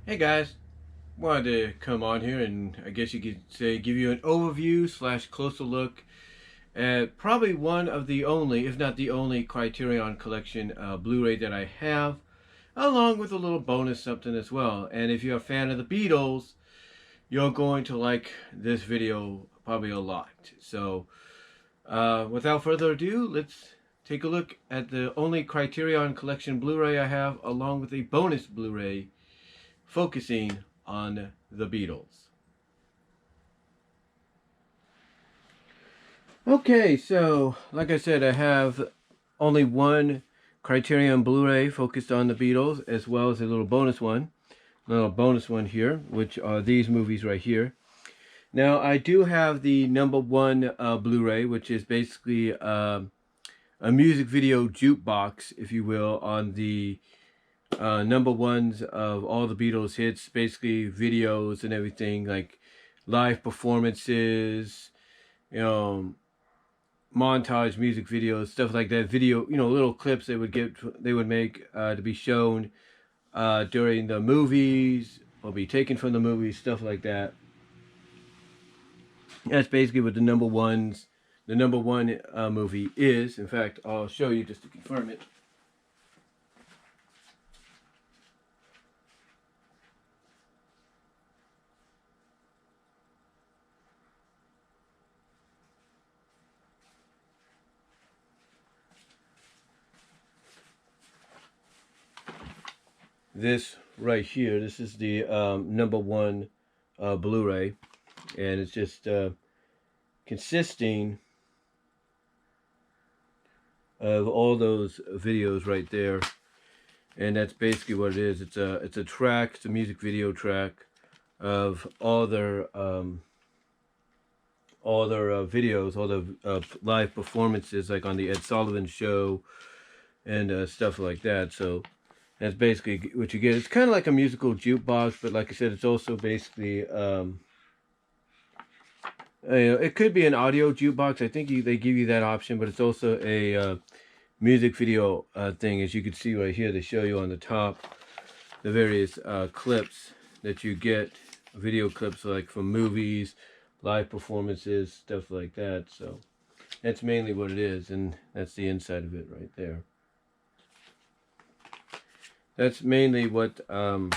Hey guys, wanted to come on here and I guess you could say give you an overview slash closer look at probably one of the only, if not the only, Criterion Collection Blu-ray that I have, along with a little bonus something as well. And if you're a fan of the Beatles, you're going to like this video probably a lot. So without further ado, let's take a look at the only Criterion Collection Blu-ray I have, along with a bonus Blu-ray focusing on the Beatles. Okay, so like I said, I have only one Criterion Blu-ray focused on the Beatles, as well as a little bonus one. A little bonus one here, which are these movies right here. Now, I do have the number one Blu-ray, which is basically a music video jukebox, if you will, on the number ones of all the Beatles hits, basically videos and everything, like live performances, you know, montage music videos, stuff like that. Video, little clips they would make to be shown during the movies or be taken from the movies, stuff like that. That's basically what the number one movie is. In fact, I'll show you just to confirm it. This right here, this is the number one Blu-ray, and it's just consisting of all those videos right there, and that's basically what it is. It's a track, it's a music video track of all their videos, all the live performances, like on the Ed Sullivan Show and stuff like that. So that's basically what you get. It's kind of like a musical jukebox, but like I said, it's also basically it could be an audio jukebox. I think they give you that option, but it's also a music video thing. As you can see right here, they show you on the top the various clips that you get, video clips like from movies, live performances, stuff like that. So that's mainly what it is, and that's the inside of it right there. That's mainly what Beatles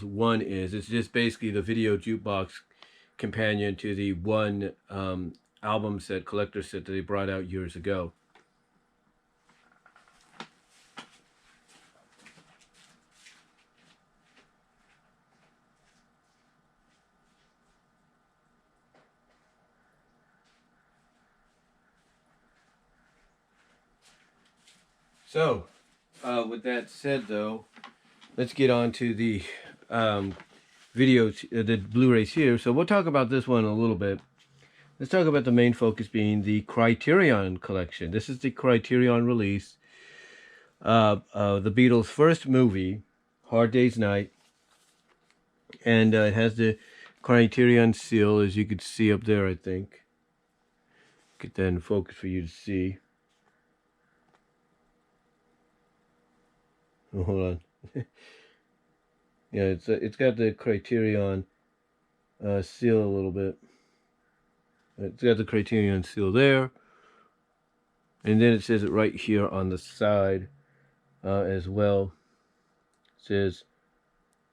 1 is. It's just basically the video jukebox companion to the one album set, collector set that they brought out years ago. So, with that said, though, let's get on to the videos, the Blu-rays here. So we'll talk about this one a little bit. Let's talk about the main focus being the Criterion collection. This is the Criterion release of the Beatles' first movie, Hard Day's Night. And it has the Criterion seal, as you could see up there, I think. Get that in focus for you to see. Oh, hold on. Yeah, it's got the Criterion seal a little bit. It's got the Criterion seal there, and then it says it right here on the side as well. It says,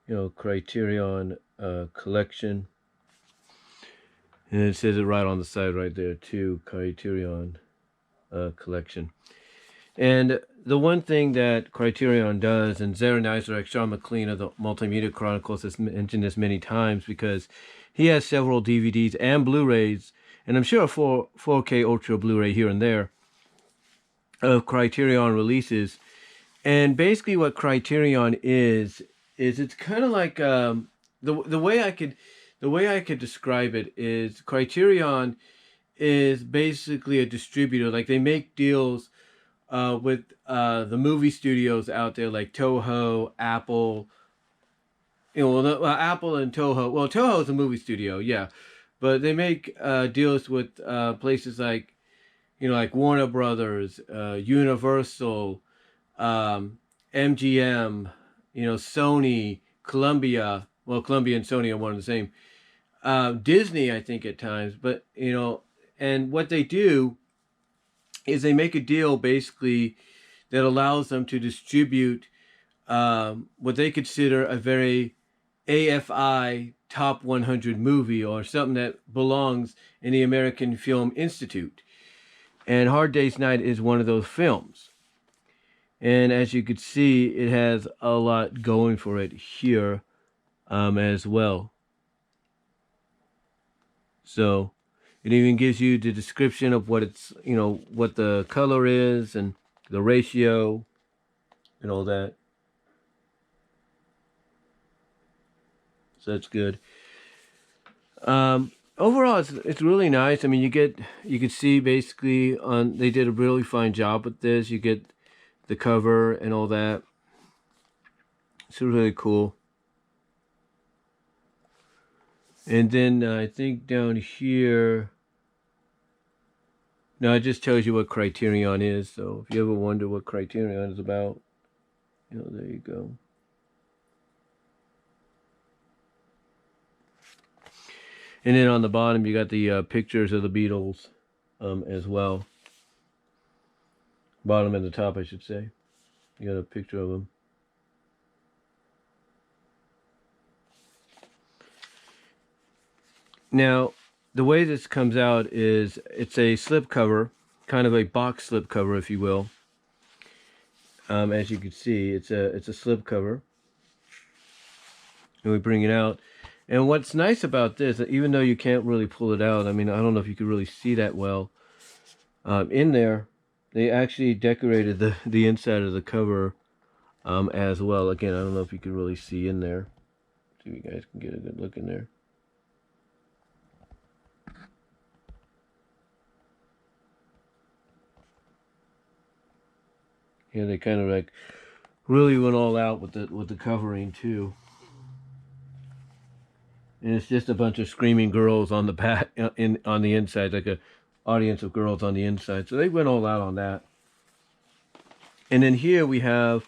Criterion collection, and it says it right on the side right there too, Criterion collection. And the one thing that Criterion does, and Zara Neisler, Sean McLean of the Multimedia Chronicles has mentioned this many times, because he has several DVDs and Blu-rays, and I'm sure a 4K Ultra Blu-ray here and there of Criterion releases. And basically what Criterion is it's kind of like the way I could describe it is Criterion is basically a distributor. Like, they make deals with the movie studios out there, like Toho, Apple. Apple and Toho. Well, Toho is a movie studio, yeah, but they make deals with places like, like Warner Brothers, Universal, MGM, you know, Sony, Columbia. Well, Columbia and Sony are one and the same. Disney, I think, at times. But, you know, and what they do is they make a deal basically that allows them to distribute what they consider a very AFI top 100 movie, or something that belongs in the American Film Institute. And Hard Day's Night is one of those films. And as you can see, it has a lot going for it here as well. So it even gives you the description of what it's, you know, what the color is and the ratio and all that. So that's good. Overall, it's really nice. I mean, you can see basically they did a really fine job with this. You get the cover and all that. It's really cool. And then I think down here, no, it just tells you what Criterion is. So if you ever wonder what Criterion is about, you know, there you go. And then on the bottom, you got the pictures of the Beatles as well. Bottom and the top, I should say. You got a picture of them. Now, the way this comes out is it's a slip cover, kind of a box slip cover, if you will. As you can see, it's a slip cover. And we bring it out. And what's nice about this, even though you can't really pull it out, I mean, I don't know if you could really see that well. In there, they actually decorated the inside of the cover as well. Again, I don't know if you can really see in there. See if you guys can get a good look in there. Yeah, they kind of like really went all out with the covering too. And it's just a bunch of screaming girls on the back, on the inside, like a audience of girls on the inside. So they went all out on that. And then here we have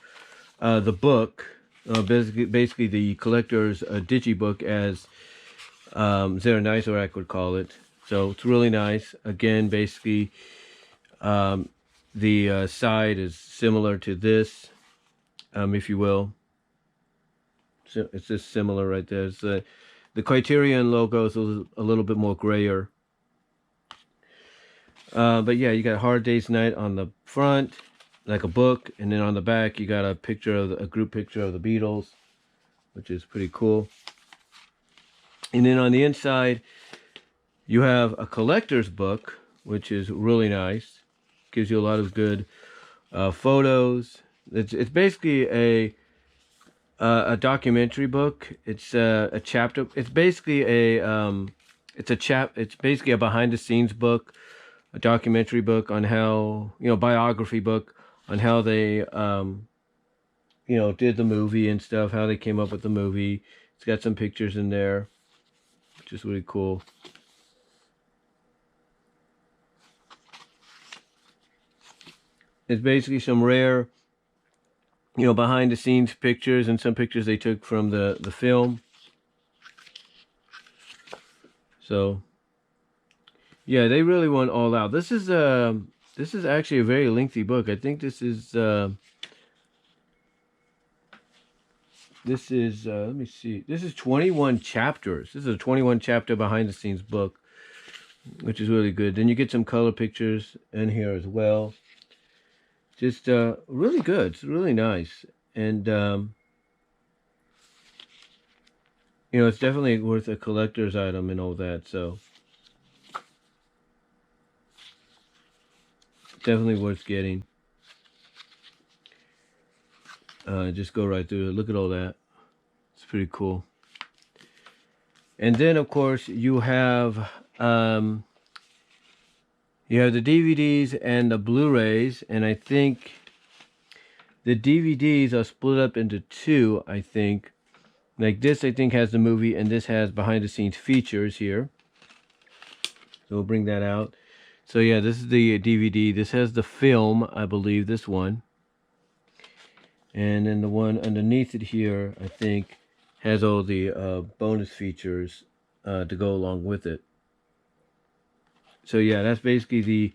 the book, basically the collector's digibook, as Zara Nizorak would call it. So it's really nice. Again, basically, the side is similar to this, if you will. So it's just similar right there. It's, the Criterion logo is a little bit more grayer. But yeah, you got Hard Day's Night on the front, like a book, and then on the back you got a picture of a group picture of the Beatles, which is pretty cool. And then on the inside, you have a collector's book, which is really nice. Gives you a lot of good photos. It's basically a documentary book. It's a chapter. It's basically it's basically a behind the scenes book, a documentary book on how, you know, biography book on how they you know, did the movie and stuff, how they came up with the movie. It's got some pictures in there, which is really cool. It's basically some rare, you know, behind the scenes pictures and some pictures they took from the film. So yeah, they really went all out. This is actually a very lengthy book. I think this is let me see. This is 21 chapters. This is a 21 chapter behind the scenes book, which is really good. Then you get some color pictures in here as well. Just really good. It's really nice. And you know, it's definitely worth a collector's item and all that. So definitely worth getting. Just go right through it. Look at all that. It's pretty cool. And then, of course, you have the DVDs and the Blu-rays, and I think the DVDs are split up into two, I think. Like this, I think, has the movie, and this has behind-the-scenes features here. So we'll bring that out. So yeah, this is the DVD. This has the film, I believe, this one. And then the one underneath it here, I think, has all the bonus features to go along with it. So yeah, that's basically the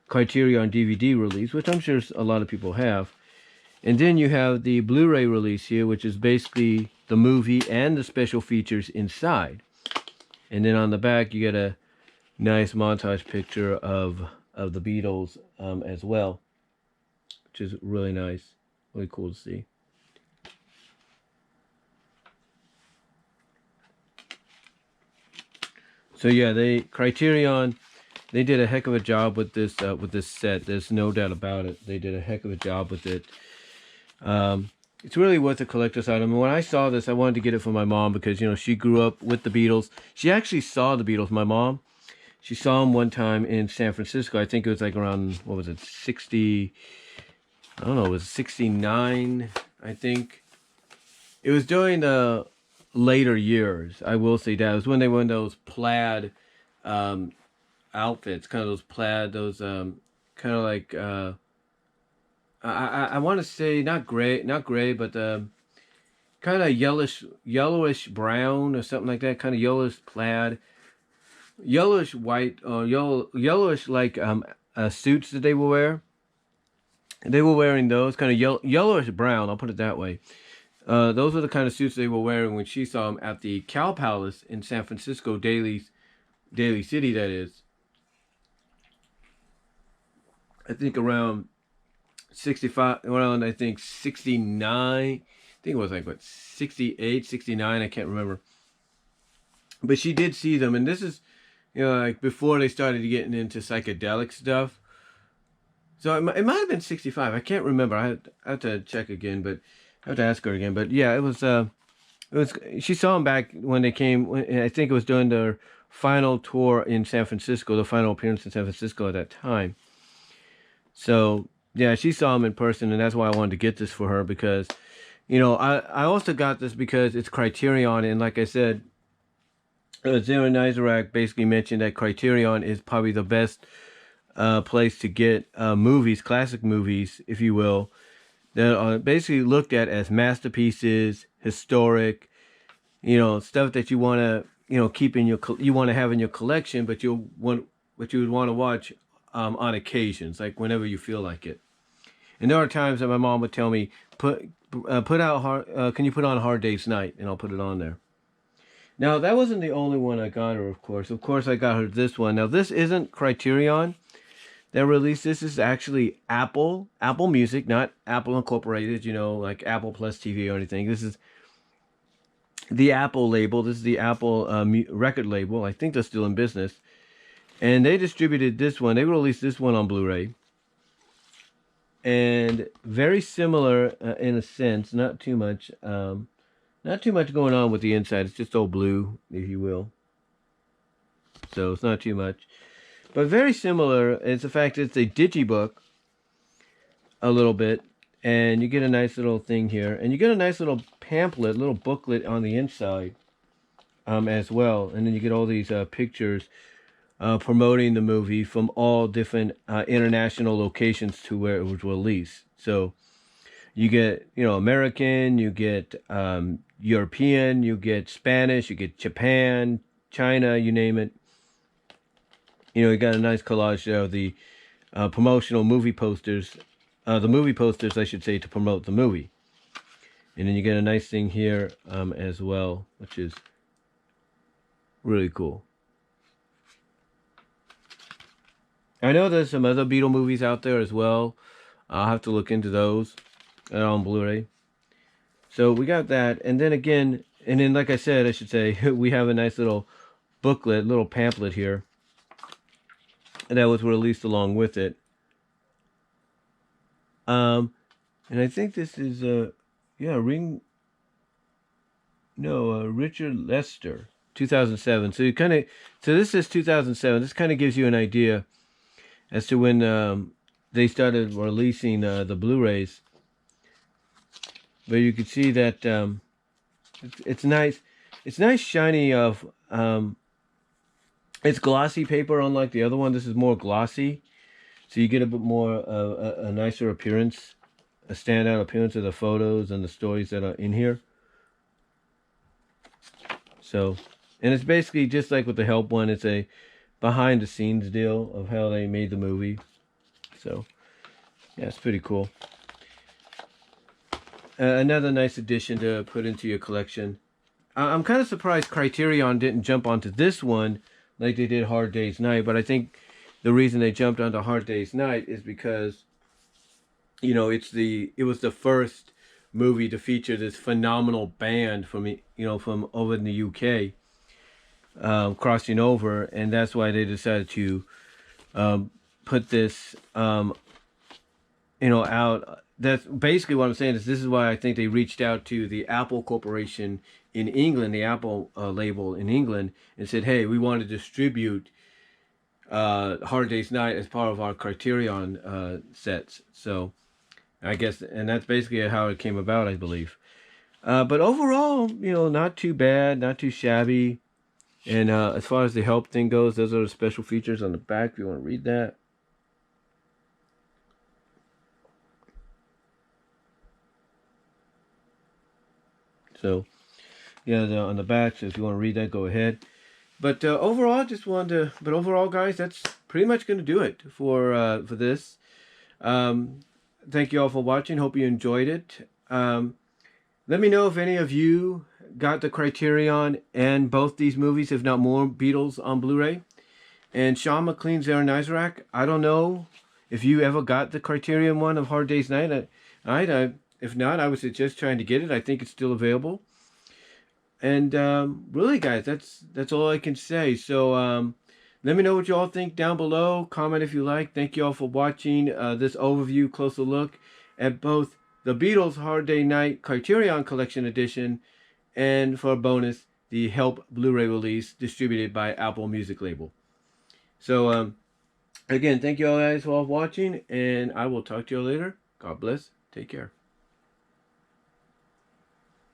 Criterion DVD release, which I'm sure a lot of people have. And then you have the Blu-ray release here, which is basically the movie and the special features inside. And then on the back, you get a nice montage picture of the Beatles as well, which is really nice, really cool to see. So yeah, Criterion, they did a heck of a job with this set. There's no doubt about it. They did a heck of a job with it. It's really worth a collector's item. And when I saw this, I wanted to get it for my mom because, you know, she grew up with the Beatles. She actually saw the Beatles, my mom. She saw them one time in San Francisco. I think it was like around, what was it, 60, I don't know, it was 69, I think. It was during the later years, I will say that. It was when they were in those plaid outfits, kind of those plaid, those kind of like... I want to say not gray, but kind of yellowish brown or something like that. Kind of yellowish plaid, yellowish white, or yellowish like suits that they will wear. They were wearing those kind of yellowish brown. I'll put it that way. Those were the kind of suits they were wearing when she saw them at the Cow Palace in San Francisco, Daly City. That is, I think around 65, around I think 69, I think it was like what, 68, 69, I can't remember. But she did see them, and this is, you know, like before they started getting into psychedelic stuff. So it might have been 65, I can't remember. I have to check again, but I have to ask her again. But yeah, it was she saw them back when they came. I think it was during their final tour in San Francisco, the final appearance in San Francisco at that time. So yeah, she saw him in person, and that's why I wanted to get this for her because, you know, I also got this because it's Criterion, and like I said, Zero Nizarak basically mentioned that Criterion is probably the best place to get movies, classic movies, if you will, that are basically looked at as masterpieces, historic, you know, stuff that you want to, you know, keep in you want to have in your collection, but you would want to watch on occasions, like whenever you feel like it. And there are times that my mom would tell me, can you put on Hard Day's Night, and I'll put it on there. Now that wasn't the only one I got her, of course. Of course, I got her this one. Now this isn't Criterion that released this. This is actually Apple Music, not Apple Incorporated. You know, like Apple Plus TV or anything. This is the Apple label. This is the Apple record label. I think they're still in business. And they distributed this one. They released this one on Blu-ray. And very similar in a sense. Not too much going on with the inside. It's just all blue, if you will. So it's not too much. But very similar. It's the fact that it's a digibook a little bit. And you get a nice little thing here. And you get a nice little pamphlet, little booklet on the inside as well. And then you get all these pictures promoting the movie from all different international locations to where it was released. So you get, you know, American, you get European, you get Spanish, you get Japan, China, you name it. You know, you got a nice collage there of the promotional movie posters, the movie posters, I should say, to promote the movie. And then you get a nice thing here as well, which is really cool. I know there's some other Beatle movies out there as well. I'll have to look into those on Blu-ray. So we got that. And then again, and then like I said, I should say, we have a nice little booklet, little pamphlet here. And that was released along with it. And I think this is, Richard Lester, 2007. So this is 2007. This kind of gives you an idea as to when they started releasing the Blu-rays. But you can see that it's nice. It's nice, shiny it's glossy paper, unlike the other one. This is more glossy, so you get a bit more a nicer appearance a standout appearance of the photos and the stories that are in here. So, and it's basically just like with the Help one. It's a behind the scenes deal of how they made the movie. So, yeah, it's pretty cool. Another nice addition to put into your collection. I'm kind of surprised Criterion didn't jump onto this one like they did Hard Day's Night, but I think the reason they jumped onto Hard Day's Night is because, you know, it was the first movie to feature this phenomenal band from over in the UK, crossing over, and that's why they decided to put this out. That's basically what I'm saying. Is this is why I think they reached out to the Apple Corporation in England, the Apple label in England, and said, "Hey, we want to distribute Hard Day's Night as part of our Criterion sets." So I guess, and that's basically how it came about, I believe. But overall, not too bad, not too shabby. And as far as the help thing goes, those are the special features on the back if you want to read that. So, yeah, on the back, so if you want to read that, go ahead. But overall, But overall, guys, that's pretty much going to do it for this. Thank you all for watching. Hope you enjoyed it. Let me know if any of you got the Criterion and both these movies, if not more, Beatles on Blu-ray. And Sean McLean's Aaron Isaac. I don't know if you ever got the Criterion one of Hard Day's Night. If not, I would suggest trying to get it. I think it's still available. And really, guys, that's all I can say. So let me know what you all think down below. Comment if you like. Thank you all for watching this overview, closer look at both the Beatles Hard Day Night Criterion Collection Edition, and for a bonus, the Help Blu-ray release distributed by Apple Music label. So again, thank you all guys for watching, and I will talk to you later. God bless. Take care.